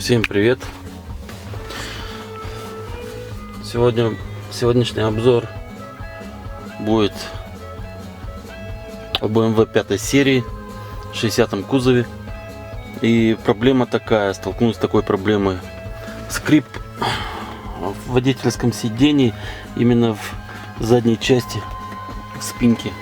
Всем привет! Сегодняшний обзор будет о BMW 5 серии в 60 кузове. И проблема такая, столкнулся с такой проблемой. Скрип в водительском сидении именно в задней части спинки.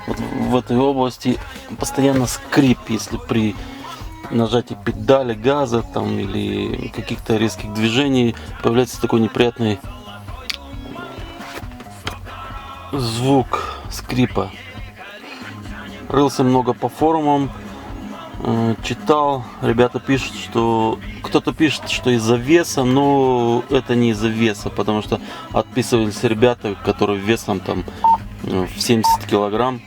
Вот в этой области постоянно скрип, если при нажатии педали газа там или каких-то резких движений появляется такой неприятный звук скрипа. Рылся много по форумам, читал, ребята пишут, что кто-то пишет, что из-за веса, но это не из-за веса, потому что отписывались ребята, которые весом там в 70 килограмм.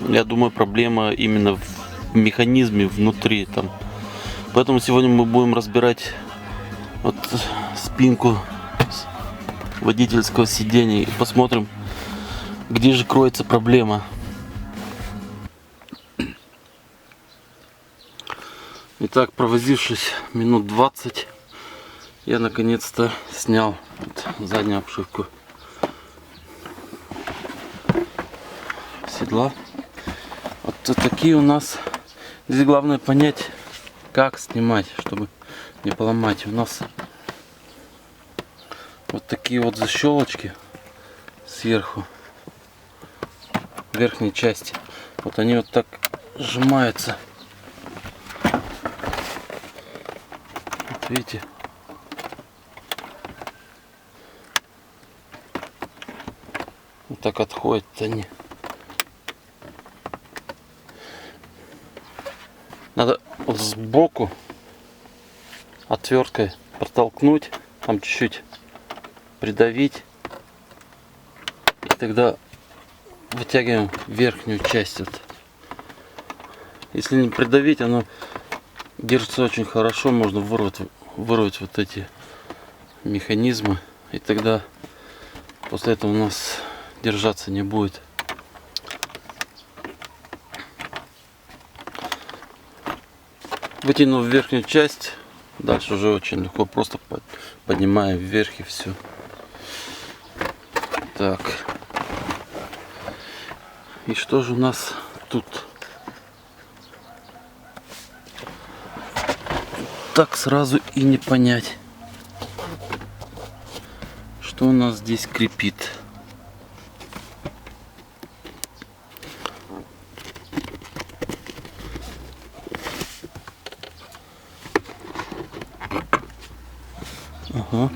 Я думаю, проблема именно в механизме внутри там. Поэтому сегодня мы будем разбирать вот спинку водительского сидения и посмотрим, где же кроется проблема. Итак, провозившись минут 20, я наконец-то снял вот заднюю обшивку седла. Вот такие у нас. Здесь главное понять, как снимать, чтобы не поломать. У нас вот такие вот защелочки сверху, в верхней части. Вот они вот так сжимаются. Вот видите? Вот так отходят они. Надо вот сбоку отверткой протолкнуть, там чуть-чуть придавить, и тогда вытягиваем верхнюю часть. Вот. Если не придавить, оно держится очень хорошо, можно вырвать вот эти механизмы, и тогда после этого у нас держаться не будет. Вытянув верхнюю часть, дальше уже очень легко, просто поднимаем вверх и все. Так. И что же у нас тут? Так сразу и не понять, что у нас здесь крепит. Ага.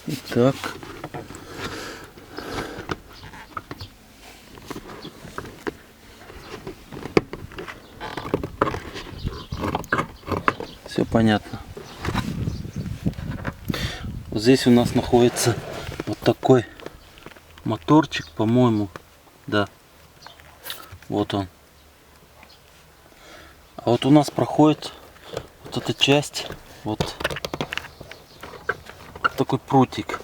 Итак. Все понятно. Вот здесь у нас находится вот такой моторчик, по-моему. Да. Вот он. А вот у нас проходит вот эта часть, вот такой прутик.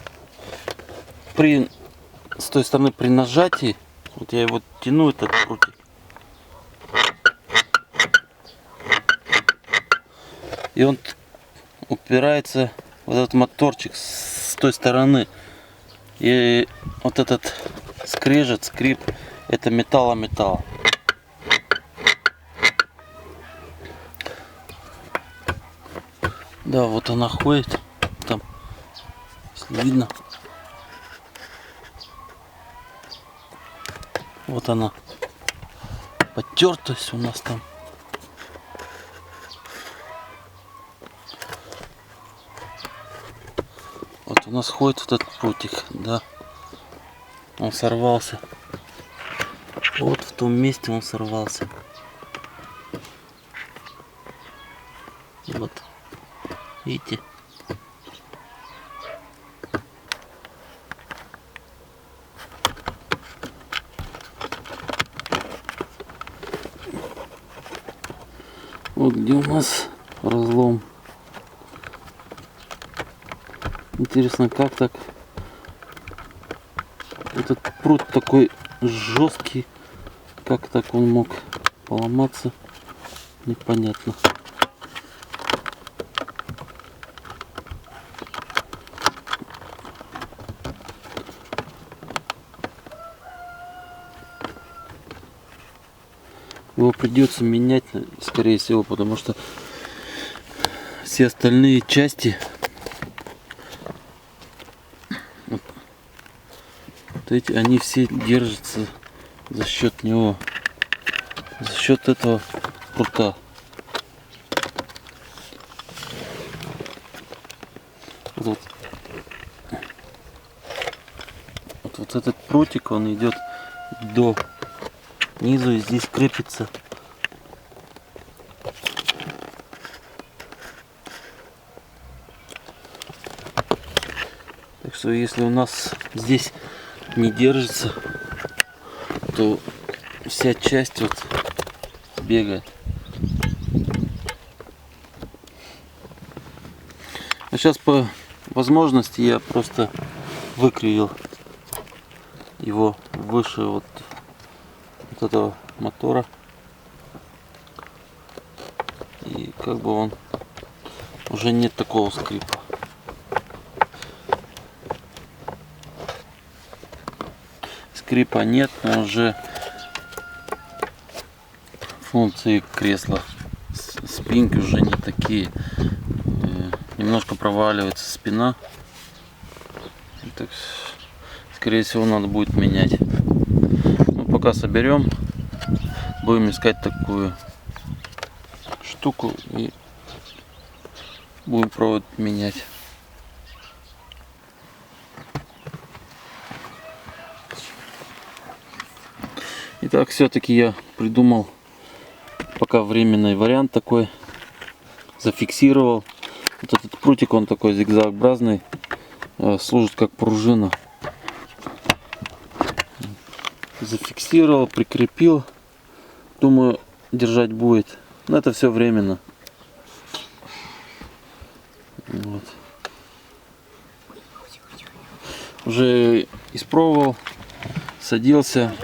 С той стороны при нажатии, вот я его тяну, этот прутик. И он упирается, вот этот моторчик с той стороны. И вот этот скрежет, скрип, это металл о металл. Да, вот она ходит, там, если видно. Вот она, потертость у нас там. Вот у нас ходит вот этот прутик, да. Он сорвался. Вот в том месте он сорвался. Вот. Видите? Вот где у нас разлом. Интересно, как так? Этот прут такой жесткий, как так он мог поломаться, непонятно. Его придется менять, скорее всего, потому что все остальные части, вот эти, они все держатся за счет него, за счет этого прута. Вот этот прутик, он идет до низу и здесь крепится. Так что если у нас здесь не держится, то вся часть вот бегает. А сейчас по возможности я просто выкривил его выше вот этого мотора, и как бы он уже нет такого скрипа. Скрипа нет, но уже функции кресла, спинки уже не такие. Немножко проваливается спина. Так, скорее всего, надо будет менять. Ну, пока соберем, будем искать такую штуку и будем провод менять. Итак, все-таки я придумал пока временный вариант такой. Зафиксировал. Вот этот прутик, он такой зигзагообразный, служит как пружина. Зафиксировал, прикрепил. Думаю, держать будет. Но это все временно. Вот. Уже испробовал, садился.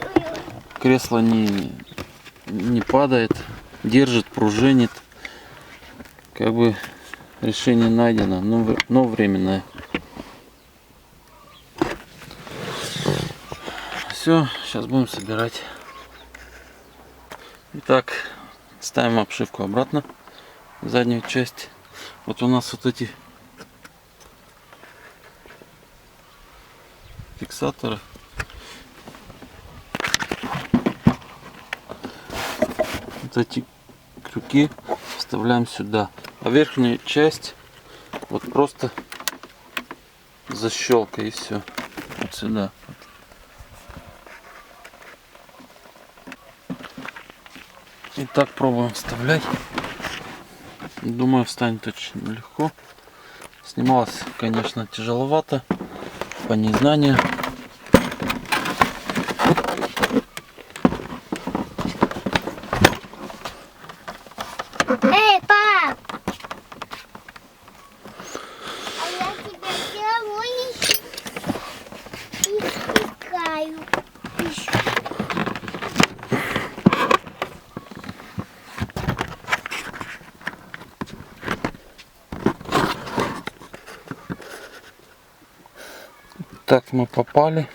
Кресло не падает, держит, пружинит. Как бы решение найдено, но временное. Все, сейчас будем собирать. Итак, ставим обшивку обратно, заднюю часть. Вот у нас вот эти фиксаторы. Вот эти крюки вставляем сюда, а верхнюю часть вот просто защелкой и все. Вот сюда. И так пробуем вставлять. Думаю, встанет очень легко. Снималось, конечно, тяжеловато, по незнанию. Эй, пап! А я тебя все искаю. Так, мы попали.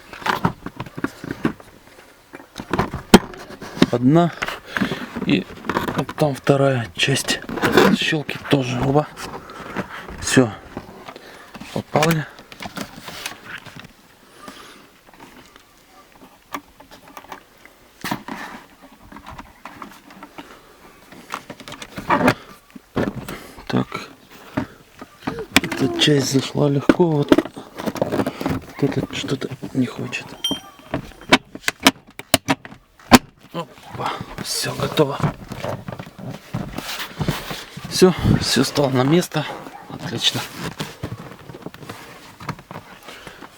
Одна. И вот там вторая часть. Щелки тоже. Оба. Все. Попали. Так. Эта часть зашла легко. Вот этот что-то не хочет. Опа, все готово. Все стало на место. Отлично.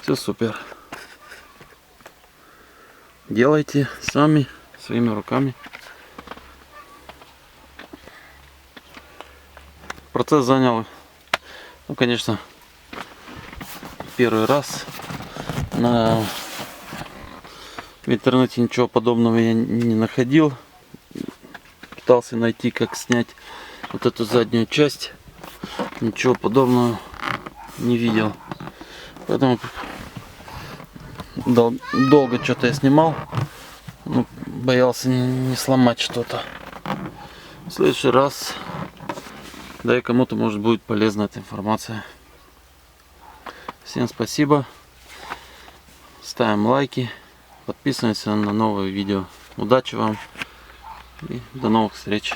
Все супер. Делайте сами, своими руками. Процесс занял, ну, конечно, первый раз. В интернете ничего подобного я не находил. пытался найти, как снять вот эту заднюю часть. Ничего подобного не видел. Поэтому долго что-то я снимал. Ну, боялся не сломать что-то. В следующий раз, да и кому-то может будет полезна эта информация. Всем спасибо. Ставим лайки. Подписываемся на новые видео. Удачи вам и до новых встреч.